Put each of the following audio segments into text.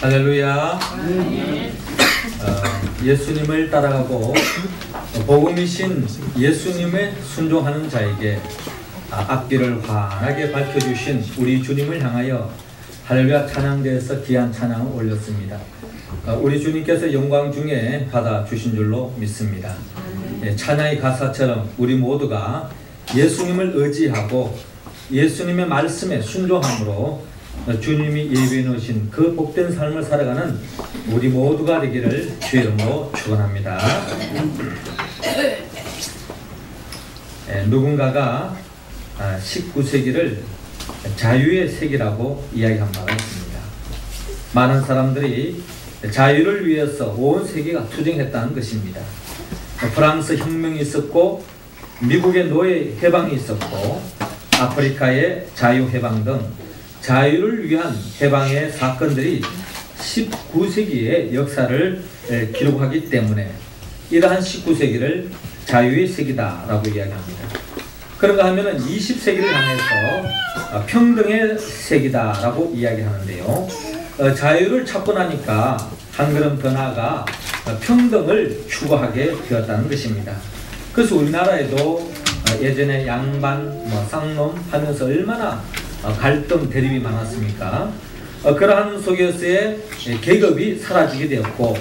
할렐루야. 예수님을 따라가고 복음이신 예수님의 순종하는 자에게 앞길을 환하게 밝혀주신 우리 주님을 향하여 할렐루야 찬양대에서 귀한 찬양을 올렸습니다. 우리 주님께서 영광 중에 받아주신 줄로 믿습니다. 찬양의 가사처럼 우리 모두가 예수님을 의지하고 예수님의 말씀에 순종함으로 주님이 예비해 놓으신 그 복된 삶을 살아가는 우리 모두가 되기를 주의 이름으로 축원합니다. 누군가가 19세기를 자유의 세기라고 이야기한 바가 있습니다. 많은 사람들이 자유를 위해서 온 세계가 투쟁했다는 것입니다. 프랑스 혁명이 있었고 미국의 노예 해방이 있었고 아프리카의 자유해방 등 자유를 위한 해방의 사건들이 19세기의 역사를 기록하기 때문에 이러한 19세기를 자유의 세기다라고 이야기합니다. 그런가 하면은 20세기를 향해서 평등의 세기다라고 이야기하는데요. 자유를 찾고 나니까 한 걸음 더 나아가 평등을 추구하게 되었다는 것입니다. 그래서 우리나라에도 예전에 양반, 쌍놈 하면서 얼마나 갈등, 대립이 많았습니까? 그러한 속에서의 계급이 사라지게 되었고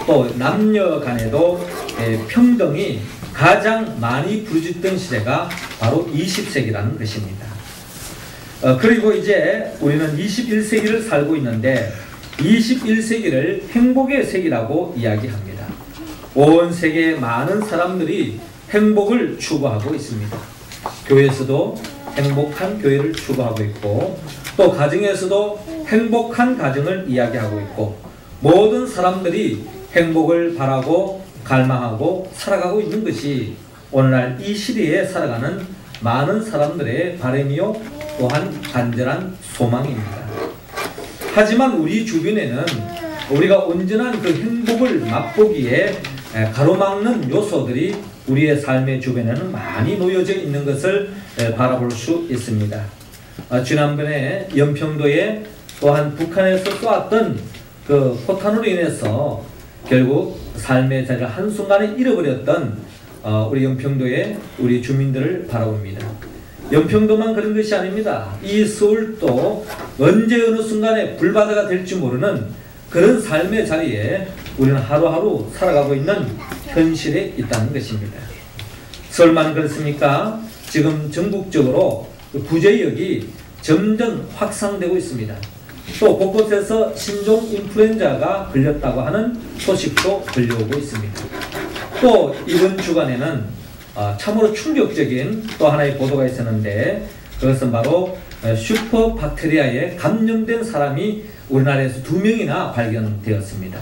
또 남녀 간에도 평등이 가장 많이 부르짖던 시대가 바로 20세기라는 것입니다. 그리고 이제 우리는 21세기를 살고 있는데 21세기를 행복의 세기라고 이야기합니다. 온 세계의 많은 사람들이 행복을 추구하고 있습니다. 교회에서도 행복한 교회를 추구하고 있고 또 가정에서도 행복한 가정을 이야기하고 있고 모든 사람들이 행복을 바라고 갈망하고 살아가고 있는 것이 오늘날 이 시대에 살아가는 많은 사람들의 바람이요 또한 간절한 소망입니다. 하지만 우리 주변에는 우리가 온전한 그 행복을 맛보기에 가로막는 요소들이 우리의 삶의 주변에는 많이 놓여져 있는 것을 바라볼 수 있습니다. 지난번에 연평도에 또한 북한에서 쏘았던 그 포탄으로 인해서 결국 삶의 자리를 한순간에 잃어버렸던 우리 연평도의 우리 주민들을 바라봅니다. 연평도만 그런 것이 아닙니다. 이 서울도 언제 어느 순간에 불바다가 될지 모르는 그런 삶의 자리에 우리는 하루하루 살아가고 있는 현실에 있다는 것입니다. 서울만 그렇습니까? 지금 전국적으로 구제역이 점점 확산되고 있습니다. 또 곳곳에서 신종 인플루엔자가 걸렸다고 하는 소식도 들려오고 있습니다. 또 이번 주간에는 참으로 충격적인 또 하나의 보도가 있었는데 그것은 바로 슈퍼박테리아에 감염된 사람이 우리나라에서 2명이나 발견되었습니다.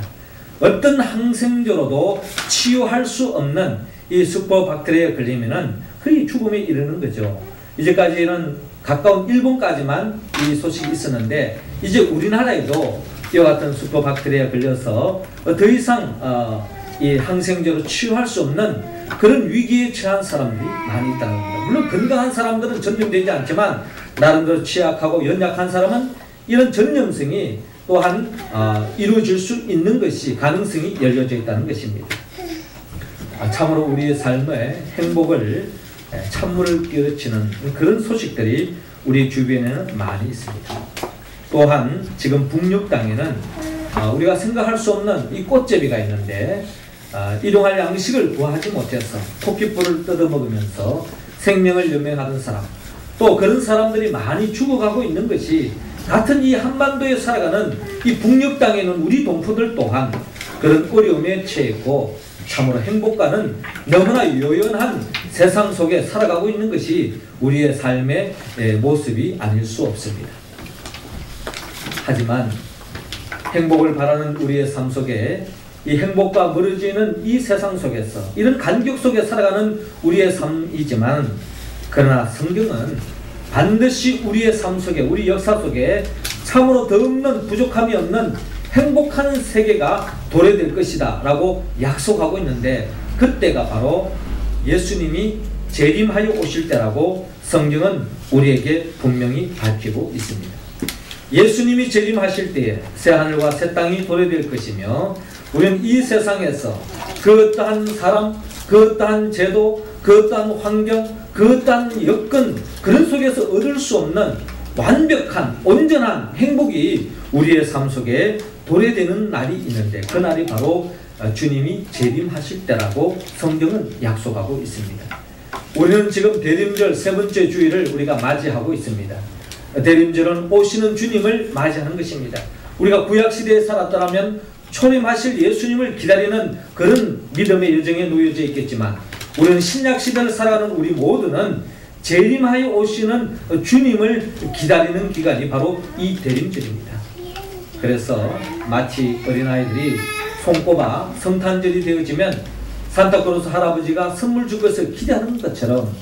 어떤 항생제로도 치유할 수 없는 이 슈퍼박테리아에 걸리면은 거의 죽음에 이르는 거죠. 이제까지는 가까운 일본까지만 이 소식이 있었는데 이제 우리나라에도 이와 같은 슈퍼박테리아에 걸려서 더 이상 이 항생제로 치유할 수 없는 그런 위기에 처한 사람들이 많이 있다는 겁니다. 물론 건강한 사람들은 전염되지 않지만 나름대로 취약하고 연약한 사람은 이런 전염성이 또한 이루어질 수 있는 것이 가능성이 열려져 있다는 것입니다. 참으로 우리의 삶의 행복을 찬물을 끼얹히는 그런 소식들이 우리 주변에는 많이 있습니다. 또한 지금 북녘 땅에는 우리가 생각할 수 없는 이 꽃제비가 있는데 일용할 양식을 구하지 못해서 토끼뿔을 뜯어먹으면서 생명을 연명하던 사람 또 그런 사람들이 많이 죽어가고 있는 것이 같은 이 한반도에 살아가는 이 북녘 땅에는 우리 동포들 또한 그런 어려움에 처했고 참으로 행복과는 너무나 요연한 세상 속에 살아가고 있는 것이 우리의 삶의 모습이 아닐 수 없습니다. 하지만 행복을 바라는 우리의 삶 속에 이 행복과 멀어지는 이 세상 속에서 이런 간격 속에 살아가는 우리의 삶이지만 그러나 성경은 반드시 우리의 삶 속에 우리 역사 속에 참으로 더없는 부족함이 없는 행복한 세계가 도래될 것이다 라고 약속하고 있는데 그때가 바로 예수님이 재림하여 오실 때라고 성경은 우리에게 분명히 밝히고 있습니다. 예수님이 재림하실 때에 새하늘과 새 땅이 도래될 것이며 우리는 이 세상에서 그 어떠한 사람, 그 어떠한 제도, 그 어떠한 환경, 그 어떠한 여건 그런 속에서 얻을 수 없는 완벽한 온전한 행복이 우리의 삶 속에 도래되는 날이 있는데 그 날이 바로 주님이 재림하실 때라고 성경은 약속하고 있습니다. 우리는 지금 대림절 세 번째 주일을 우리가 맞이하고 있습니다. 대림절은 오시는 주님을 맞이하는 것입니다. 우리가 구약시대에 살았더라면 초림하실 예수님을 기다리는 그런 믿음의 여정에 놓여져 있겠지만 우리는 신약시대를 살아가는 우리 모두는 재림하여 오시는 주님을 기다리는 기간이 바로 이 대림절입니다. 그래서 마치 어린아이들이 손꼽아 성탄절이 되어지면 산타크로스 할아버지가 선물 줄 것을 기대하는 것처럼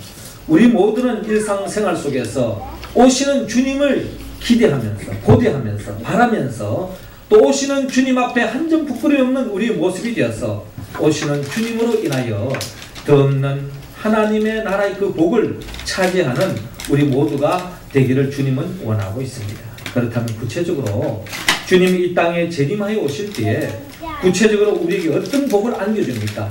우리 모두는 일상생활 속에서 오시는 주님을 기대하면서 고대하면서 바라면서 또 오시는 주님 앞에 한 점 부끄러움이 없는 우리의 모습이 되어서 오시는 주님으로 인하여 더 없는 하나님의 나라의 그 복을 차지하는 우리 모두가 되기를 주님은 원하고 있습니다. 그렇다면 구체적으로 주님이 이 땅에 재림하여 오실 때에 구체적으로 우리에게 어떤 복을 안겨줍니까?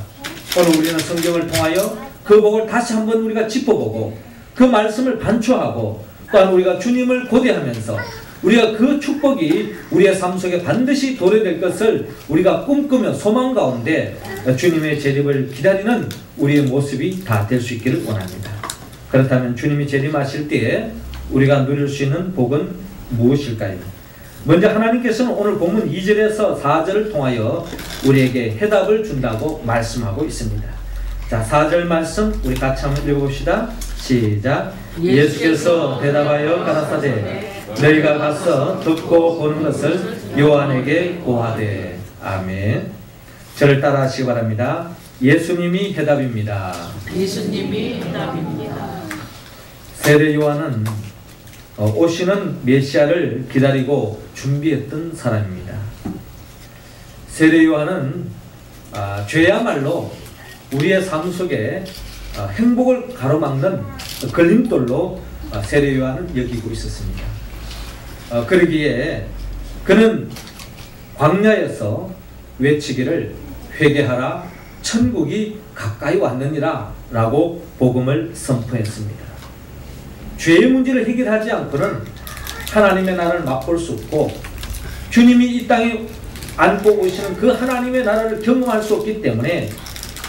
오늘 우리는 성경을 통하여 그 복을 다시 한번 우리가 짚어보고 그 말씀을 반추하고 또한 우리가 주님을 고대하면서 우리가 그 축복이 우리의 삶 속에 반드시 도래될 것을 우리가 꿈꾸며 소망 가운데 주님의 재림을 기다리는 우리의 모습이 다 될 수 있기를 원합니다. 그렇다면 주님이 재림하실 때에 우리가 누릴 수 있는 복은 무엇일까요? 먼저 하나님께서는 오늘 본문 2절에서 4절을 통하여 우리에게 해답을 준다고 말씀하고 있습니다. 자, 4절 말씀 우리 같이 한번 읽어봅시다. 시작. 예수께서 대답하여 가라사대 너희가 가서 듣고 보는 것을 요한에게 고하되. 아멘. 저를 따라 하시기 바랍니다. 예수님이 해답입니다. 예수님이 해답입니다. 세례 요한은 오시는 메시아를 기다리고 준비했던 사람입니다. 세례 요한은 죄야말로 우리의 삶 속에 행복을 가로막는 걸림돌로 세례 요한은 여기고 있었습니다. 그러기에 그는 광야에서 외치기를 회개하라 천국이 가까이 왔느니라 라고 복음을 선포했습니다. 죄의 문제를 해결하지 않고는 하나님의 나라를 맛볼 수 없고 주님이 이 땅에 안고 오시는 그 하나님의 나라를 경험할 수 없기 때문에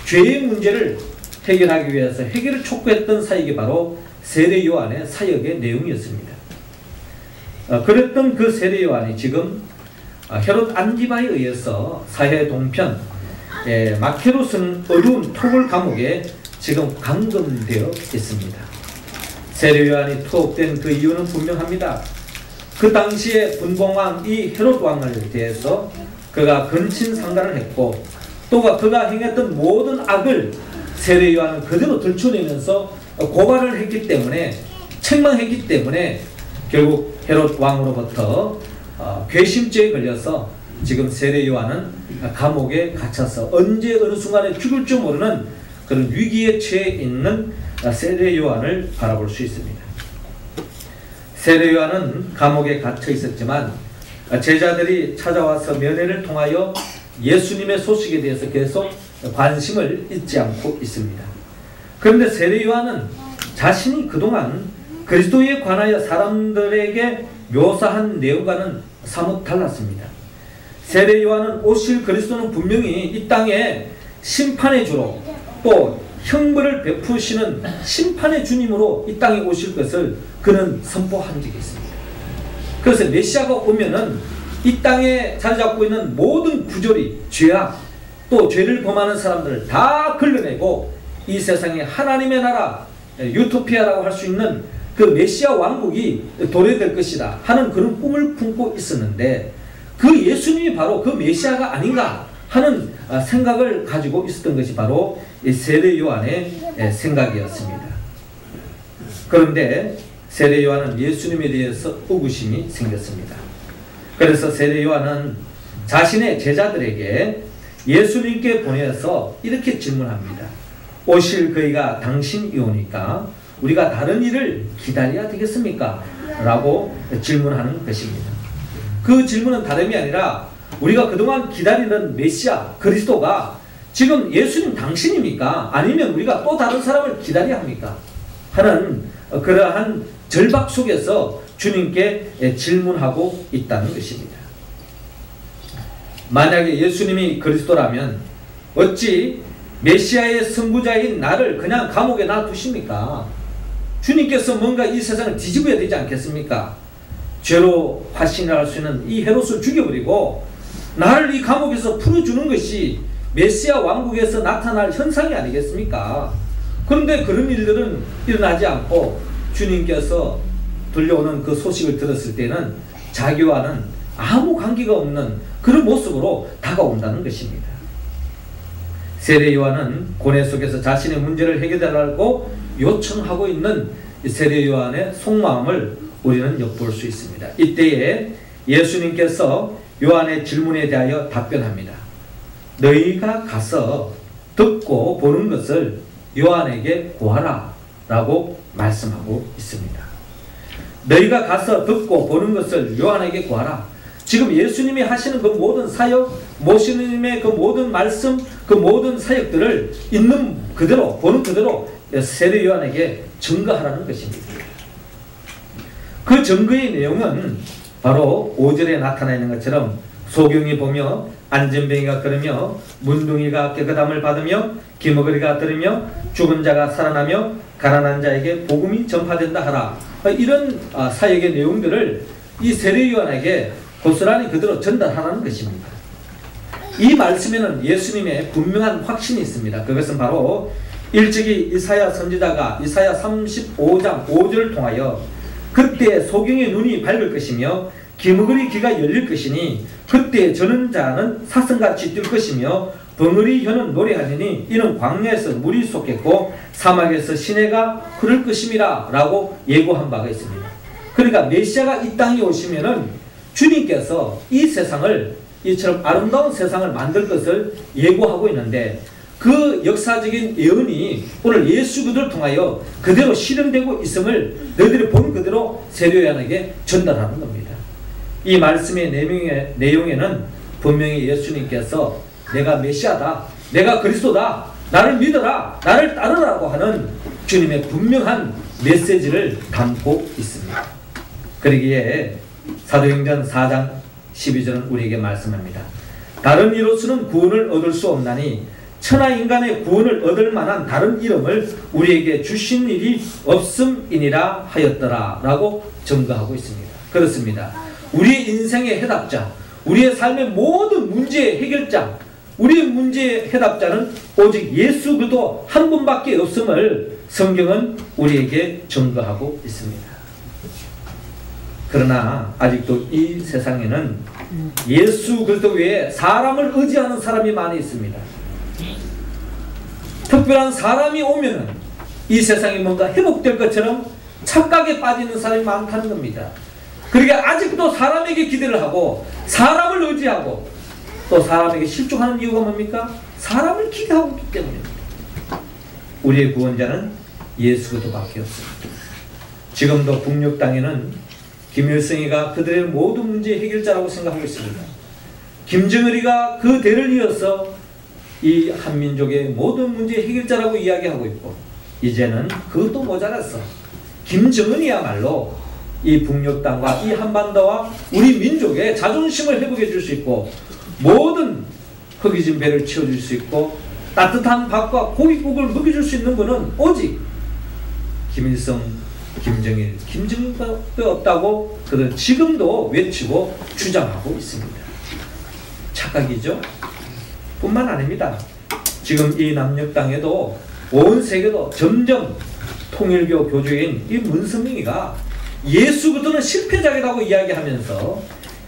죄의 문제를 해결하기 위해서 해결을 촉구했던 사역이 바로 세례 요한의 사역의 내용이었습니다. 그랬던 그 세례 요한이 지금 헤롯 안티바에 의해서 사해 동편 마케로스는 어두운 토굴 감옥에 지금 감금되어 있습니다. 세례 요한이 투옥된 그 이유는 분명합니다. 그 당시에 분봉왕 이 헤롯 왕을 대해서 그가 근친상간을 했고 또 그가 행했던 모든 악을 세례 요한은 그대로 들춰내면서 고발을 했기 때문에 책망했기 때문에 결국 헤롯 왕으로부터 괘씸죄에 걸려서 지금 세례 요한은 감옥에 갇혀서 언제 어느 순간에 죽을 줄 모르는 그런 위기에 처해 있는 세례 요한을 바라볼 수 있습니다. 세례 요한은 감옥에 갇혀 있었지만 제자들이 찾아와서 면회를 통하여 예수님의 소식에 대해서 계속 관심을 잊지 않고 있습니다. 그런데 세례 요한은 자신이 그동안 그리스도에 관하여 사람들에게 묘사한 내용과는 사뭇 달랐습니다. 세례 요한은 오실 그리스도는 분명히 이 땅에 심판의 주로 또 형벌을 베푸시는 심판의 주님으로 이 땅에 오실 것을 그는 선포한 적이 있습니다. 그래서 메시아가 오면은 이 땅에 자리 잡고 있는 모든 부조리, 죄악, 또 죄를 범하는 사람들을 다 걸러내고 이 세상에 하나님의 나라, 유토피아라고 할 수 있는 그 메시아 왕국이 도래될 것이다 하는 그런 꿈을 품고 있었는데 그 예수님이 바로 그 메시아가 아닌가 하는 생각을 가지고 있었던 것이 바로 세례 요한의 생각이었습니다. 그런데 세례 요한은 예수님에 대해서 의구심이 생겼습니다. 그래서 세례 요한은 자신의 제자들에게 예수님께 보내서 이렇게 질문합니다. 오실 그이가 당신이 오니까 우리가 다른 일을 기다려야 되겠습니까? 라고 질문하는 것입니다. 그 질문은 다름이 아니라 우리가 그동안 기다리는 메시아 그리스도가 지금 예수님 당신입니까? 아니면 우리가 또 다른 사람을 기다려야 합니까? 하는 그러한 절박 속에서 주님께 질문하고 있다는 것입니다. 만약에 예수님이 그리스도라면 어찌 메시아의 선구자인 나를 그냥 감옥에 놔두십니까? 주님께서 뭔가 이 세상을 뒤집어야 되지 않겠습니까? 죄로 화신할 수 있는 이 헤롯을 죽여버리고 나를 이 감옥에서 풀어주는 것이 메시아 왕국에서 나타날 현상이 아니겠습니까? 그런데 그런 일들은 일어나지 않고 주님께서 들려오는 그 소식을 들었을 때는 자기와는 아무 관계가 없는 그런 모습으로 다가온다는 것입니다. 세례 요한은 고뇌 속에서 자신의 문제를 해결하라고 요청하고 있는 세례 요한의 속마음을 우리는 엿볼 수 있습니다. 이때에 예수님께서 요한의 질문에 대하여 답변합니다. 너희가 가서 듣고 보는 것을 요한에게 구하라 라고 말씀하고 있습니다. 너희가 가서 듣고 보는 것을 요한에게 구하라. 지금 예수님이 하시는 그 모든 사역, 모시님의 그 모든 말씀, 그 모든 사역들을 있는 그대로, 보는 그대로 세례 요한에게 증거하라는 것입니다. 그 증거의 내용은 바로 5절에 나타나 있는 것처럼 소경이 보며 안전뱅이가 걸으며 문둥이가 깨끗함을 받으며 기머거리가 들으며 죽은 자가 살아나며 가난한 자에게 복음이 전파된다 하라. 이런 사역의 내용들을 이 세례 요한에게 고스란히 그대로 전달하라는 것입니다. 이 말씀에는 예수님의 분명한 확신이 있습니다. 그것은 바로 일찍이 이사야 선지자가 이사야 35장 5절을 통하여 그때 소경의 눈이 밝을 것이며 기머거리 귀가 열릴 것이니 그때 저는 자는 사슴같이 뛸 것이며 벙어리 혀는 노래하리니 이는 광야에서 물이 솟겠고 사막에서 시내가 흐를 것임이라 라고 예고한 바가 있습니다. 그러니까 메시아가 이 땅에 오시면은 주님께서 이 세상을 이처럼 아름다운 세상을 만들 것을 예고하고 있는데 그 역사적인 예언이 오늘 예수 그들을 통하여 그대로 실현되고 있음을 너희들이 본 그대로 세례 요한에게 전달하는 겁니다. 이 말씀의 내용에는 분명히 예수님께서 내가 메시아다, 내가 그리스도다, 나를 믿어라, 나를 따르라고 하는 주님의 분명한 메시지를 담고 있습니다. 그러기에 사도행전 4장 12절은 우리에게 말씀합니다. 다른 이로서는 구원을 얻을 수 없나니 천하 인간의 구원을 얻을 만한 다른 이름을 우리에게 주신 일이 없음이니라 하였더라 라고 증거하고 있습니다. 그렇습니다. 우리의 인생의 해답자, 우리의 삶의 모든 문제의 해결자, 우리의 문제의 해답자는 오직 예수 그리스도 한 분밖에 없음을 성경은 우리에게 증거하고 있습니다. 그러나 아직도 이 세상에는 예수 그리스도 외에 사람을 의지하는 사람이 많이 있습니다. 특별한 사람이 오면은 이 세상이 뭔가 회복될 것처럼 착각에 빠지는 사람이 많다는 겁니다. 그러니까 아직도 사람에게 기대를 하고 사람을 의지하고 또 사람에게 실족하는 이유가 뭡니까? 사람을 기대하고 있기 때문입니다. 우리의 구원자는 예수 그리스도밖에 없습니다. 지금도 북녘 땅에는 김일성이가 그들의 모든 문제의 해결자라고 생각하고 있습니다. 김정일이가 그 대를 이어서 이 한민족의 모든 문제의 해결자라고 이야기하고 있고 이제는 그것도 모자랐어. 김정은이야말로 이 북녘 땅과 이 한반도와 우리 민족의 자존심을 회복해 줄 수 있고 모든 허기진 배를 채워줄 수 있고 따뜻한 밥과 고깃국을 먹여줄 수 있는 분은 오직 김일성, 김정일, 김정은밖에 없다고 그들 지금도 외치고 주장하고 있습니다. 착각이죠? 뿐만 아닙니다. 지금 이 남녘 땅에도 온 세계도 점점 통일교 교주인 이 문선명이가 예수 그리스도는 실패자이라고 이야기하면서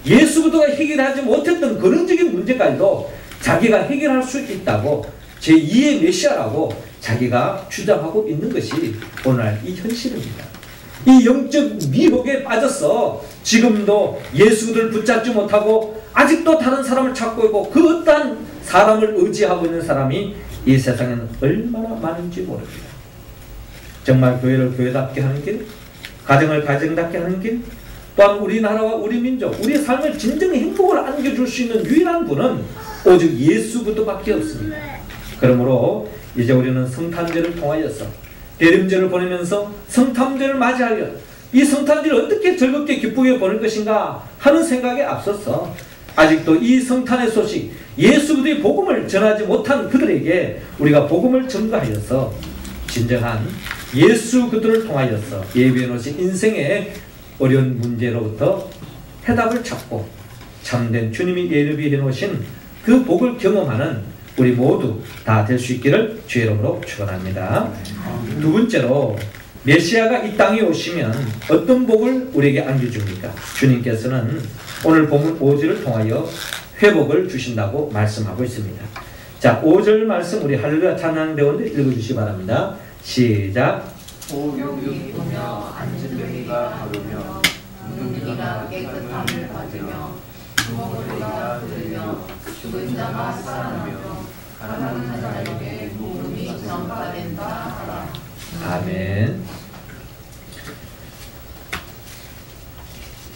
예수 그리스도가 해결하지 못했던 근원적인 문제까지도 자기가 해결할 수 있다고 제2의 메시아라고 자기가 주장하고 있는 것이 오늘날 이 현실입니다. 이 영적 미혹에 빠져서 지금도 예수 그리스도를 붙잡지 못하고 아직도 다른 사람을 찾고 있고 그 어떠한 사람을 의지하고 있는 사람이 이 세상에는 얼마나 많은지 모릅니다. 정말 교회를 교회답게 하는 길, 가정을 가정답게 하는 길, 또한 우리나라와 우리 민족, 우리의 삶을 진정히 행복을 안겨줄 수 있는 유일한 분은 오직 예수 그리스도밖에 없습니다. 그러므로 이제 우리는 성탄절을 통하여서 대림절을 보내면서 성탄절을 맞이하려 이 성탄절을 어떻게 즐겁게 기쁘게 보낼 것인가 하는 생각에 앞서서 아직도 이 성탄의 소식, 예수 그리스도의 복음을 전하지 못한 그들에게 우리가 복음을 전가하여서 진정한 예수 그리스도를 통하여서 예비해 놓으신 인생의 어려운 문제로부터 해답을 찾고 참된 주님이 예비해 놓으신 그 복을 경험하는 우리 모두 다 될 수 있기를 주의 이름으로 축원합니다. 두 번째로 메시아가 이 땅에 오시면 어떤 복을 우리에게 안겨줍니까? 주님께서는 오늘 본문 5절을 통하여 회복을 주신다고 말씀하고 있습니다. 자, 5절 말씀 우리 할렐루야 찬양 배우는데 읽어주시기 바랍니다. 시작. 오욕이 보며 앉은 병이가 가르며 눈이가 깨끗함을 받으며 주먹으리가 들며 죽은 자가 살아나며 가난한 자에게 복음이 전파된다 하라. 아멘.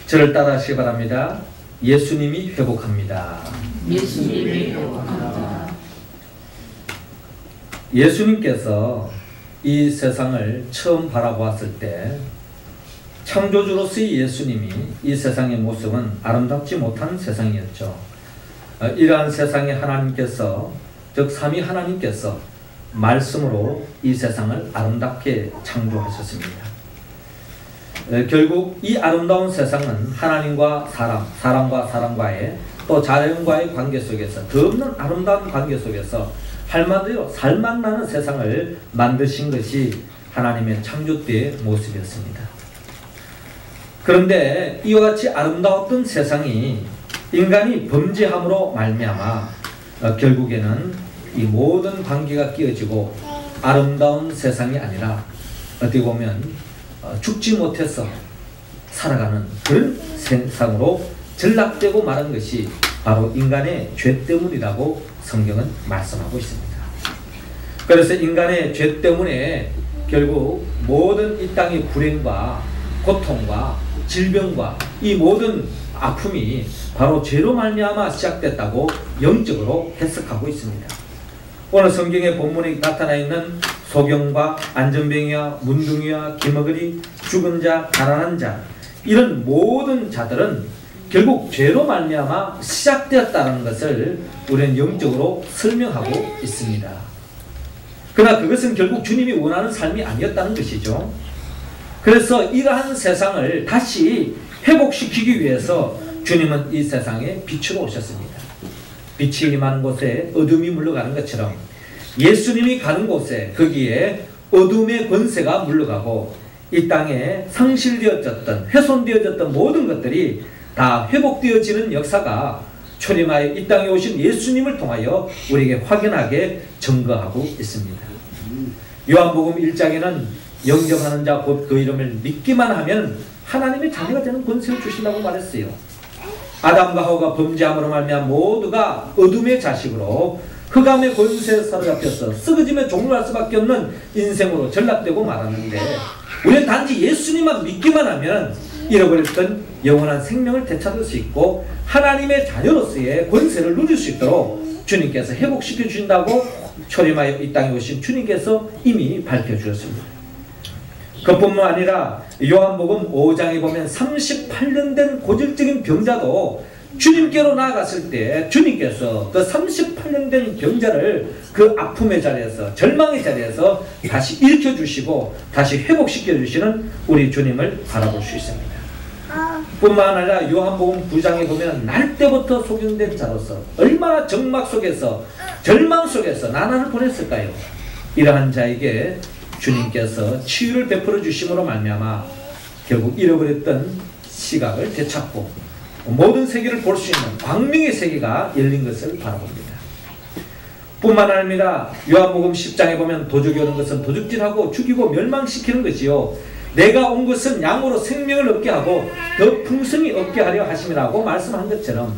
저를 따라하시기 바랍니다. 예수님이 회복합니다. 예수님이 회복합니다. 예수님께서 이 세상을 처음 바라보았을 때 창조주로서의 예수님이 이 세상의 모습은 아름답지 못한 세상이었죠. 이러한 세상에 하나님께서, 즉 삼위 하나님께서 말씀으로 이 세상을 아름답게 창조하셨습니다. 결국 이 아름다운 세상은 하나님과 사람과 사람과의 또 자연과의 관계 속에서 더 없는 아름다운 관계 속에서 한마디로 살맛나는 세상을 만드신 것이 하나님의 창조 때의 모습이었습니다. 그런데 이와 같이 아름다웠던 세상이 인간이 범죄함으로 말미암아 결국에는 이 모든 관계가 끼어지고 아름다운 세상이 아니라 어떻게 보면 죽지 못해서 살아가는 그런 세상으로 전락되고 말한 것이 바로 인간의 죄 때문이라고 성경은 말씀하고 있습니다. 그래서 인간의 죄 때문에 결국 모든 이 땅의 불행과 고통과 질병과 이 모든 아픔이 바로 죄로 말미암아 시작됐다고 영적으로 해석하고 있습니다. 오늘 성경의 본문에 나타나 있는 소경과 안전병이와 문둥이와 기머거리, 죽은 자, 가난한 자, 이런 모든 자들은 결국 죄로 말미암아 시작되었다는 것을 우리는 영적으로 설명하고 있습니다. 그러나 그것은 결국 주님이 원하는 삶이 아니었다는 것이죠. 그래서 이러한 세상을 다시 회복시키기 위해서 주님은 이 세상에 빛으로 오셨습니다. 빛이 임하는 곳에 어둠이 물러가는 것처럼 예수님이 가는 곳에 거기에 어둠의 권세가 물러가고 이 땅에 상실되어졌던, 훼손되어졌던 모든 것들이 다 회복되어지는 역사가 초림하여 이 땅에 오신 예수님을 통하여 우리에게 확연하게 증거하고 있습니다. 요한복음 1장에는 영접하는 자 곧 그 이름을 믿기만 하면 하나님의 자녀가 되는 권세를 주신다고 말했어요. 아담과 하와가 범죄함으로 말미암아 모두가 어둠의 자식으로 흑암의 권세에 사로잡혀서 썩어짐의 종로할 수밖에 없는 인생으로 전락되고 말았는데 우리는 단지 예수님만 믿기만 하면 잃어버렸던 영원한 생명을 되찾을 수 있고 하나님의 자녀로서의 권세를 누릴 수 있도록 주님께서 회복시켜 주신다고 초림하여 이 땅에 오신 주님께서 이미 밝혀주셨습니다. 그뿐만 아니라 요한복음 5장에 보면 38년 된 고질적인 병자도 주님께로 나아갔을 때 주님께서 그 38년 된 병자를 그 아픔의 자리에서, 절망의 자리에서 다시 일으켜주시고 다시 회복시켜주시는 우리 주님을 바라볼 수 있습니다. 뿐만 아니라 요한복음 9장에 보면 날 때부터 소경된 자로서 얼마나 적막 속에서, 절망 속에서 나날을 보냈을까요? 이러한 자에게 주님께서 치유를 베풀어 주심으로 말미암아 결국 잃어버렸던 시각을 되찾고 모든 세계를 볼 수 있는 광명의 세계가 열린 것을 바라봅니다. 뿐만 아니라 요한복음 10장에 보면 도적이 오는 것은 도둑질하고 죽이고 멸망시키는 것이요 내가 온 것은 양으로 생명을 얻게 하고 더 풍성히 얻게 하려 하심이라고 말씀한 것처럼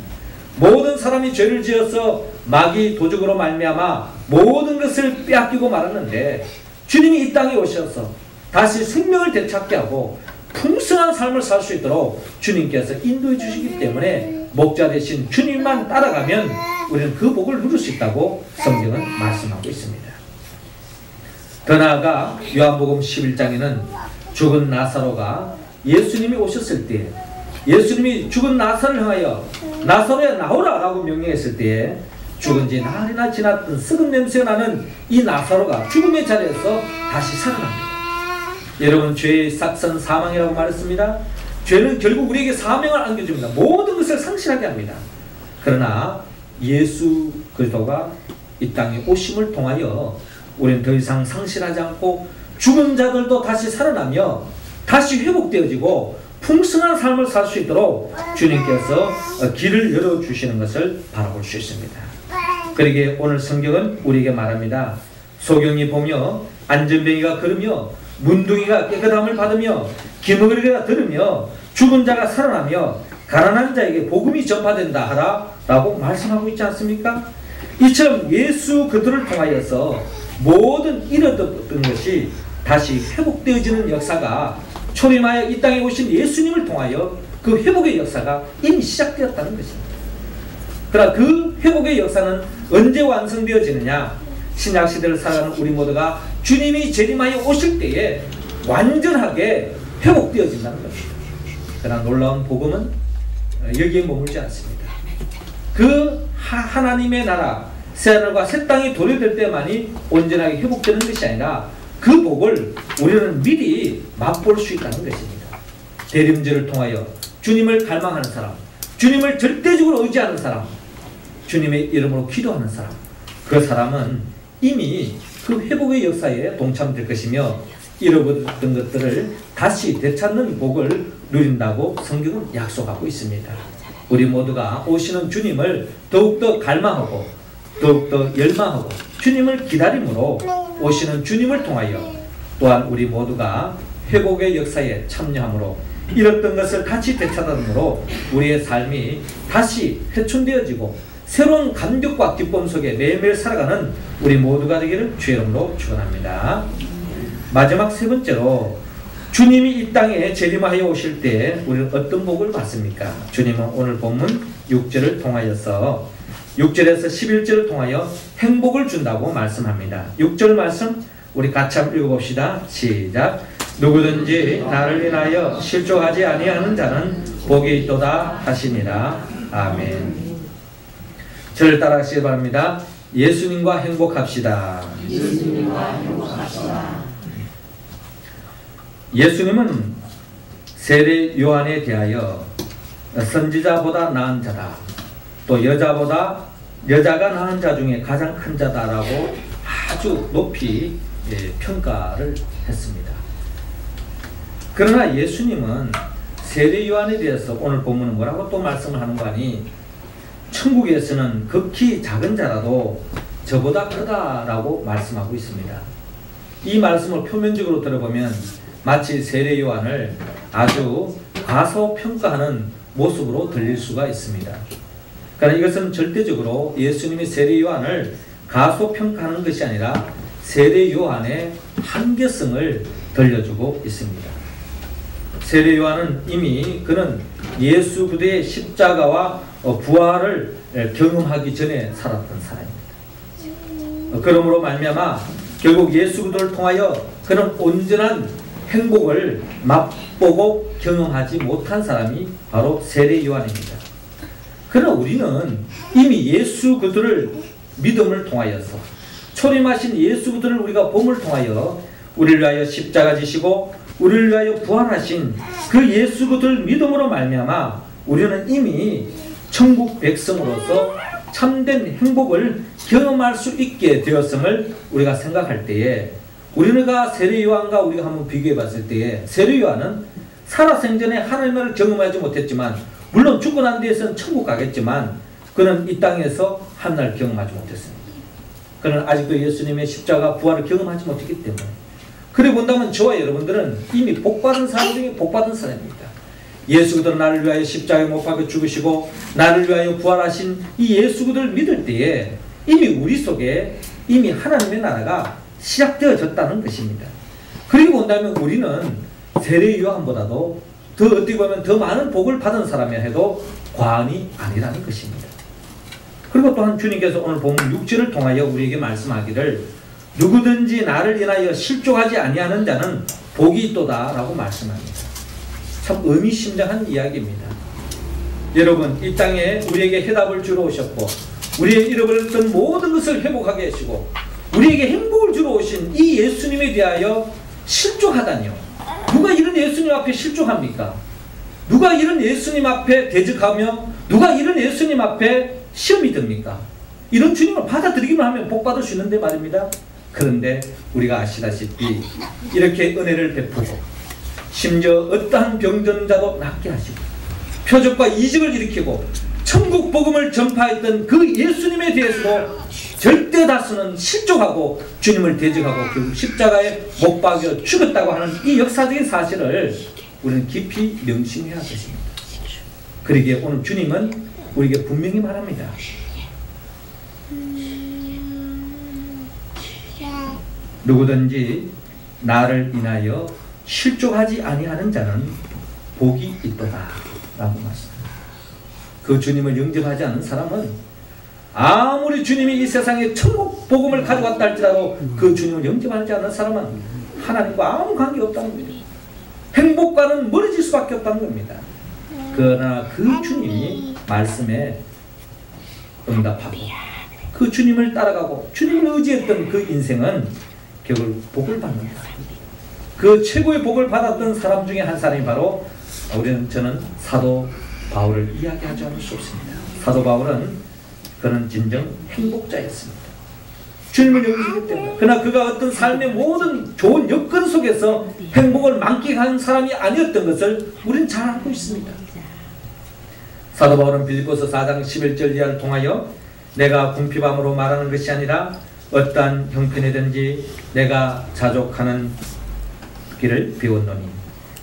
모든 사람이 죄를 지어서 마귀 도적으로 말미암아 모든 것을 빼앗기고 말았는데 주님이 이 땅에 오셔서 다시 생명을 되찾게 하고 풍성한 삶을 살 수 있도록 주님께서 인도해 주시기 때문에 목자 대신 주님만 따라가면 우리는 그 복을 누릴 수 있다고 성경은 말씀하고 있습니다. 더 나아가 요한복음 11장에는 죽은 나사로가 예수님이 오셨을 때, 예수님이 죽은 나사로를 향하여 나사로야 나오라 라고 명령했을 때에 죽은 지 나흘이나 지났던 썩은 냄새가 나는 이 나사로가 죽음의 자리에서 다시 살아납니다. 여러분, 죄의 싹선 사망이라고 말했습니다. 죄는 결국 우리에게 사명을 안겨줍니다. 모든 것을 상실하게 합니다. 그러나 예수 그리스도가 이 땅에 오심을 통하여 우리는 더 이상 상실하지 않고 죽은 자들도 다시 살아나며 다시 회복되어지고 풍성한 삶을 살 수 있도록 주님께서 길을 열어주시는 것을 바라볼 수 있습니다. 그러기에 오늘 성경은 우리에게 말합니다. 소경이 보며 안전뱅이가 걸으며 문둥이가 깨끗함을 받으며 기머거리가 들으며 죽은 자가 살아나며 가난한 자에게 복음이 전파된다 하라 라고 말씀하고 있지 않습니까? 이처럼 예수 그들을 통하여서 모든 잃어졌던 것이 다시 회복되어지는 역사가 초림하여 이 땅에 오신 예수님을 통하여 그 회복의 역사가 이미 시작되었다는 것입니다. 그러나 그 회복의 역사는 언제 완성되어지느냐? 신약시대를 살아가는 우리 모두가 주님이 재림하여 오실 때에 완전하게 회복되어진다는 것입니다. 그러나 놀라운 복음은 여기에 머물지 않습니다. 그 하나님의 나라 새하늘과 새 땅이 도래될 때만이 온전하게 회복되는 것이 아니라 그 복을 우리는 미리 맛볼 수 있다는 것입니다. 대림절을 통하여 주님을 갈망하는 사람, 주님을 절대적으로 의지하는 사람, 주님의 이름으로 기도하는 사람, 그 사람은 이미 그 회복의 역사에 동참될 것이며 잃어버렸던 것들을 다시 되찾는 복을 누린다고 성경은 약속하고 있습니다. 우리 모두가 오시는 주님을 더욱더 갈망하고 더욱더 열망하고 주님을 기다림으로 오시는 주님을 통하여 또한 우리 모두가 회복의 역사에 참여함으로 잃었던 것을 다시 되찾음으로 우리의 삶이 다시 회춘되어지고 새로운 감격과 기쁨 속에 매일매일 살아가는 우리 모두가 되기를 주의 이름으로 축원합니다. 마지막 세 번째로 주님이 이 땅에 재림하여 오실 때 우리는 어떤 복을 받습니까? 주님은 오늘 본문 6절을 통하여서 6절에서 11절을 통하여 행복을 준다고 말씀합니다. 6절 말씀 우리 같이 한번 읽어봅시다. 시작. 누구든지 나를 인하여 실족하지 아니하는 자는 복이 있도다 하시니라. 아멘. 저를 따라하시기 바랍니다. 예수님과 행복합시다. 예수님과 행복합시다. 예수님은 세례 요한에 대하여 선지자보다 나은 자다. 또 여자가 낳은 자 중에 가장 큰 자다라고 아주 높이 평가를 했습니다. 그러나 예수님은 세례 요한에 대해서 오늘 본문은 뭐라고 또 말씀을 하는 거 아니? 천국에서는 극히 작은 자라도 저보다 크다라고 말씀하고 있습니다. 이 말씀을 표면적으로 들어보면 마치 세례 요한을 아주 과소평가하는 모습으로 들릴 수가 있습니다. 그러나 이것은 절대적으로 예수님이 세례 요한을 가소평가하는 것이 아니라 세례 요한의 한계성을 들려주고 있습니다. 세례 요한은 이미 그는 예수 그리스도의 십자가와 부활을 경험하기 전에 살았던 사람입니다. 그러므로 말미암아 결국 예수 그리스도를 통하여 그는 온전한 행복을 맛보고 경험하지 못한 사람이 바로 세례 요한입니다. 그러나 우리는 이미 예수 그리스도를 믿음을 통하여서 초림하신 예수 그리스도를 우리가 봄을 통하여 우리를 위하여 십자가 지시고 우리를 위하여 부활하신 그 예수 그리스도를 믿음으로 말미암아 우리는 이미 천국 백성으로서 참된 행복을 경험할 수 있게 되었음을 우리가 생각할 때에 우리가 세례 요한과 우리가 한번 비교해 봤을 때에 세례 요한은 살아생전에 하나님을 경험하지 못했지만 물론 죽고 난 뒤에서는 천국 가겠지만 그는 이 땅에서 한날 경험하지 못했습니다. 그는 아직도 예수님의 십자가 부활을 경험하지 못했기 때문에 그래 본다면 저와 여러분들은 이미 복받은 사람 중에 복받은 사람입니다. 예수 그리스도 나를 위하여 십자가에 못 박혀 죽으시고 나를 위하여 부활하신 이 예수 그리스도를 믿을 때에 이미 우리 속에 이미 하나님의 나라가 시작되어졌다는 것입니다. 그리고 본다면 우리는 세례 요한보다도 더 어떻게 보면 더 많은 복을 받은 사람이라 해도 과언이 아니라는 것입니다. 그리고 또한 주님께서 오늘 본문 6절을 통하여 우리에게 말씀하기를 누구든지 나를 인하여 실족하지 아니하는 자는 복이 있도다 라고 말씀합니다. 참 의미심장한 이야기입니다. 여러분, 이 땅에 우리에게 해답을 주러 오셨고 우리의 잃어버렸던 모든 것을 회복하게 하시고 우리에게 행복을 주러 오신 이 예수님에 대하여 실족하다니요. 누가 이런 예수님 앞에 실족합니까? 누가 이런 예수님 앞에 대적하며 누가 이런 예수님 앞에 시험이 듭니까? 이런 주님을 받아들이기만 하면 복 받을 수 있는데 말입니다. 그런데 우리가 아시다시피 이렇게 은혜를 베푸고 심지어 어떠한 병든자도 낫게 하시고 표적과 이적을 일으키고 천국 복음을 전파했던 그 예수님에 대해서도 절대 다수는 실족하고 주님을 대적하고 결국 십자가에 못 박여 죽었다고 하는 이 역사적인 사실을 우리는 깊이 명심해야 되십니다. 그러기에 오늘 주님은 우리에게 분명히 말합니다. 누구든지 나를 인하여 실족하지 아니하는 자는 복이 있도다 라고 말씀합니다. 그 주님을 영접하지 않는 사람은 아무리 주님이 이 세상에 천국 복음을 가져왔다 할지라도 그 주님을 영접하지 않는 사람은 하나님과 아무 관계 없다는 거예요. 행복과는 멀어질 수밖에 없다는 겁니다. 그러나 그 주님이 말씀에 응답하고 그 주님을 따라가고 주님을 의지했던 그 인생은 결국 복을 받는다. 그 최고의 복을 받았던 사람 중에 한 사람이 바로 저는 사도 바울을 이야기하지 않을 수 없습니다. 사도 바울은 그는 진정 행복자였습니다. 주님을 영접했기 때문에. 그러나 그가 어떤 삶의 모든 좋은 여건 속에서 행복을 만끽한 사람이 아니었던 것을 우리는 잘 알고 있습니다. 사도 바울은 빌립보서 4장 11절 이하를 통하여 내가 궁핍함으로 말하는 것이 아니라 어떠한 형편이든지 내가 자족하는 길을 비웠노니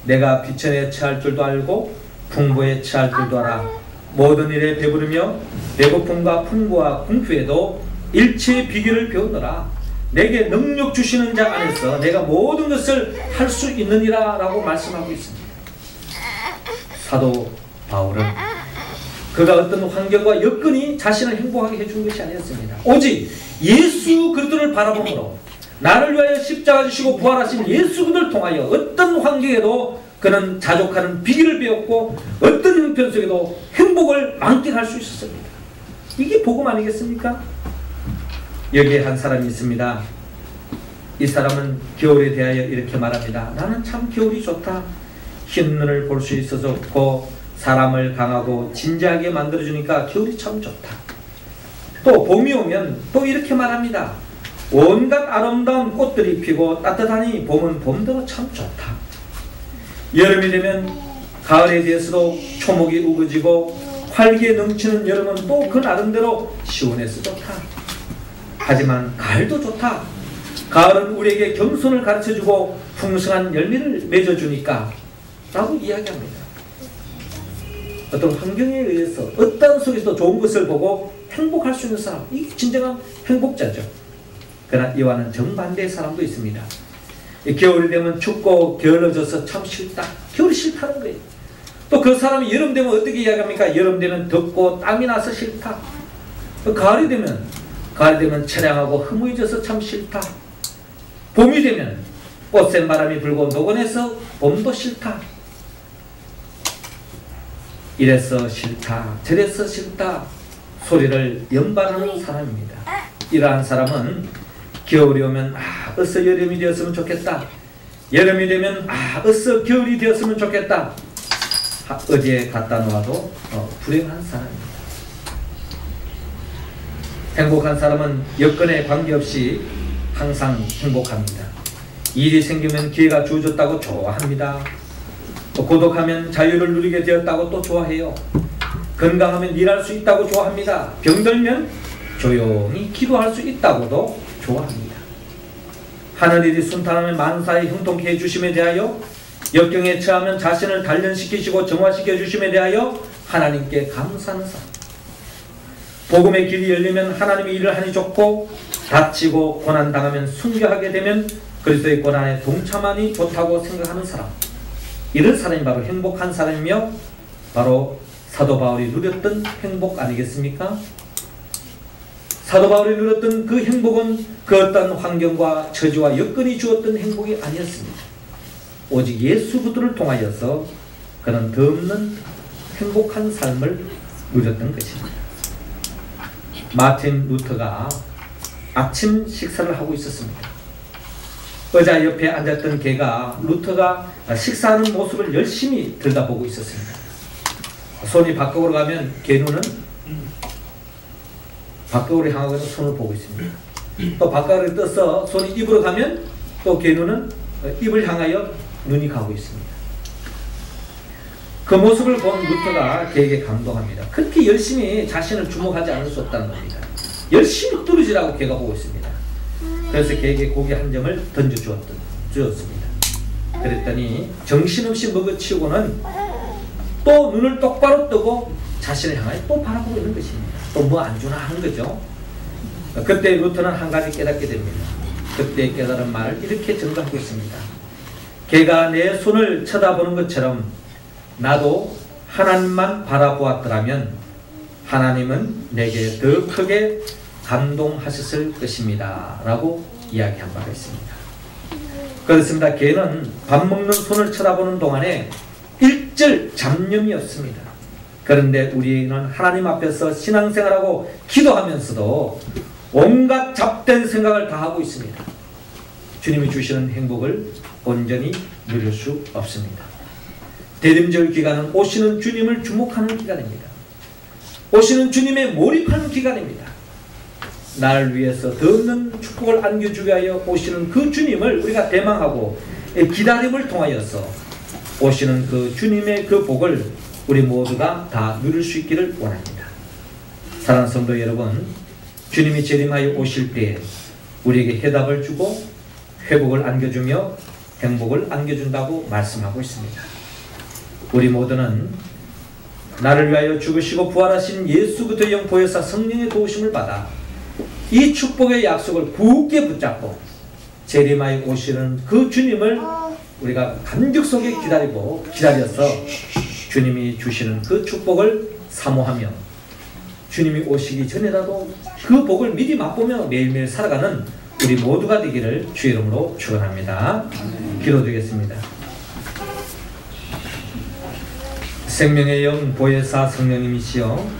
내가 비천에 처할 줄도 알고 풍부에 처할 줄도 알아. 모든 일에 배부르며 배고픔과 풍부와 궁핍에도 일체의 비결을 배우노라. 내게 능력 주시는 자 안에서 내가 모든 것을 할 수 있느니라 라고 말씀하고 있습니다. 사도 바울은 그가 어떤 환경과 여건이 자신을 행복하게 해준 것이 아니었습니다. 오직 예수 그리스도를 바라보므로 나를 위하여 십자가 지시고 부활하신 예수 그리스도를 통하여 어떤 환경에도 그는 자족하는 비결을 배웠고 어떤 형편 속에도 행복을 만끽할 수 있었습니다. 이게 복음 아니겠습니까? 여기에 한 사람이 있습니다. 이 사람은 겨울에 대하여 이렇게 말합니다. 나는 참 겨울이 좋다. 흰 눈을 볼 수 있어서 좋고 사람을 강하고 진지하게 만들어주니까 겨울이 참 좋다. 또 봄이 오면 또 이렇게 말합니다. 온갖 아름다운 꽃들이 피고 따뜻하니 봄은 봄대로 참 좋다. 여름이 되면 가을에 대해서도 초목이 우거지고 활기에 넘치는 여름은 또 그 나름대로 시원해서 좋다. 하지만 가을도 좋다. 가을은 우리에게 겸손을 가르쳐주고 풍성한 열매를 맺어주니까 라고 이야기합니다. 어떤 환경에 의해서 어떤 속에서도 좋은 것을 보고 행복할 수 있는 사람, 이게 진정한 행복자죠. 그러나 이와는 정반대의 사람도 있습니다. 겨울이 되면 춥고 게을러져서 참 싫다. 겨울이 싫다는 거예요. 또 그 사람이 여름 되면 어떻게 이야기합니까? 여름 되면 덥고 땀이 나서 싫다. 가을이 되면 차량하고 허무해져서 참 싫다. 봄이 되면 꽃샘 바람이 불고 노곤해서 봄도 싫다. 이래서 싫다, 저래서 싫다 소리를 연발하는 사람입니다. 이러한 사람은 겨울이 오면 어서 여름이 되었으면 좋겠다. 여름이 되면 어서 겨울이 되었으면 좋겠다. 어디에 갖다 놓아도 불행한 사람입니다. 행복한 사람은 여건에 관계없이 항상 행복합니다. 일이 생기면 기회가 주어졌다고 좋아합니다. 또 고독하면 자유를 누리게 되었다고 또 좋아해요. 건강하면 일할 수 있다고 좋아합니다. 병들면 조용히 기도할 수 있다고도 좋아합니다. 하늘일이 순탄하면 만사에 형통케 해주심에 대하여 역경에 처하면 자신을 단련시키시고 정화시켜 주심에 대하여 하나님께 감사하는 사람. 복음의 길이 열리면 하나님의 일을 하니 좋고 다치고 고난당하면 순교하게 되면 그리스도의 고난에 동참하니 좋다고 생각하는 사람. 이런 사람이 바로 행복한 사람이며 바로 사도 바울이 누렸던 행복 아니겠습니까? 사도 바울이 누렸던 그 행복은 그 어떤 환경과 처지와 여건이 주었던 행복이 아니었습니다. 오직 예수 그리스도를 통하여서 그는 더없는 행복한 삶을 누렸던 것입니다. 마틴 루터가 아침 식사를 하고 있었습니다. 의자 옆에 앉았던 개가 루터가 식사하는 모습을 열심히 들여다보고 있었습니다. 손이 밖으로 가면 개 눈은 밖으로 향하고 있는 손을 보고 있습니다. 또 바깥으로 떠서 손이 입으로 가면 또 개 눈은 입을 향하여 눈이 가고 있습니다. 그 모습을 본 루터가 개에게 감동합니다. 그렇게 열심히 자신을 주목하지 않을 수 없다는 겁니다. 열심히 뚫으지라고 개가 보고 있습니다. 그래서 개에게 고기 한 점을 주었습니다. 그랬더니 정신없이 먹어치우고는 또 눈을 똑바로 뜨고 자신을 향하여 또 바라보고 있는 것입니다. 또 뭐 안 주나 하는 거죠. 그때 루터는 한 가지 깨닫게 됩니다. 그때 깨달은 말을 이렇게 정리하고 있습니다. 개가 내 손을 쳐다보는 것처럼 나도 하나님만 바라보았더라면 하나님은 내게 더 크게 감동하셨을 것입니다. 라고 이야기한 바가 있습니다. 그렇습니다. 개는 밥 먹는 손을 쳐다보는 동안에 일절 잡념이 없습니다. 그런데 우리는 하나님 앞에서 신앙생활하고 기도하면서도 온갖 잡된 생각을 다 하고 있습니다. 주님이 주시는 행복을 온전히 누릴 수 없습니다. 대림절 기간은 오시는 주님을 주목하는 기간입니다. 오시는 주님에 몰입하는 기간입니다. 나를 위해서 더 없는 축복을 안겨주기 위하여 오시는 그 주님을 우리가 대망하고 기다림을 통하여서 오시는 그 주님의 그 복을 우리 모두가 다 누릴 수 있기를 원합니다. 사랑하는 성도 여러분, 주님이 재림하여 오실 때에 우리에게 해답을 주고 회복을 안겨주며 행복을 안겨준다고 말씀하고 있습니다. 우리 모두는 나를 위하여 죽으시고 부활하신 예수 그리스도의 영 보혜사 성령의 도우심을 받아 이 축복의 약속을 굳게 붙잡고 재림하여 오시는 그 주님을 우리가 감격 속에 기다려서 주님이 주시는 그 축복을 사모하며 주님이 오시기 전에라도 그 복을 미리 맛보며 매일매일 살아가는 우리 모두가 되기를 주의 이름으로 축원합니다. 기도드리겠습니다. 생명의 영 보혜사 성령님이시여,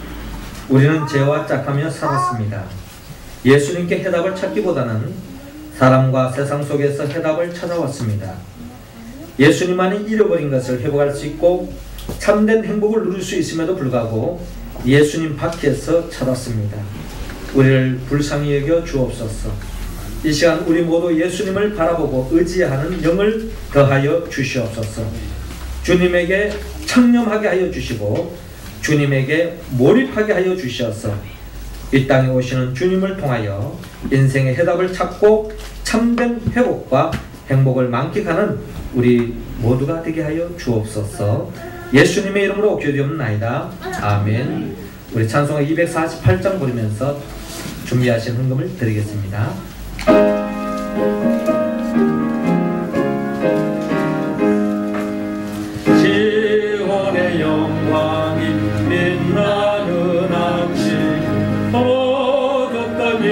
우리는 죄와 짝하며 살았습니다. 예수님께 해답을 찾기보다는 사람과 세상 속에서 해답을 찾아왔습니다. 예수님만이 잃어버린 것을 회복할 수 있고 참된 행복을 누릴 수 있음에도 불구하고 예수님 밖에서 찾았습니다. 우리를 불쌍히 여겨 주옵소서. 이 시간 우리 모두 예수님을 바라보고 의지하는 영을 더하여 주시옵소서. 주님에게 청렴하게 하여 주시고 주님에게 몰입하게 하여 주셔서 이 땅에 오시는 주님을 통하여 인생의 해답을 찾고 참된 회복과 행복을 만끽하는 우리 모두가 되게 하여 주옵소서. 예수님의 이름으로 기도드리옵나이다. 아멘. 우리 찬송가 248장 부르면서 준비하신 헌금을 드리겠습니다. 지원의 영광이 빛나는 아침, 어둡더니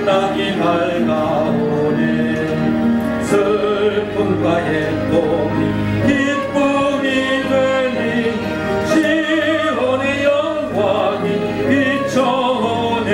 땅이 밝아오네. 슬픔과 애통이 기쁨이 되니 지원의 영광이 비춰오네.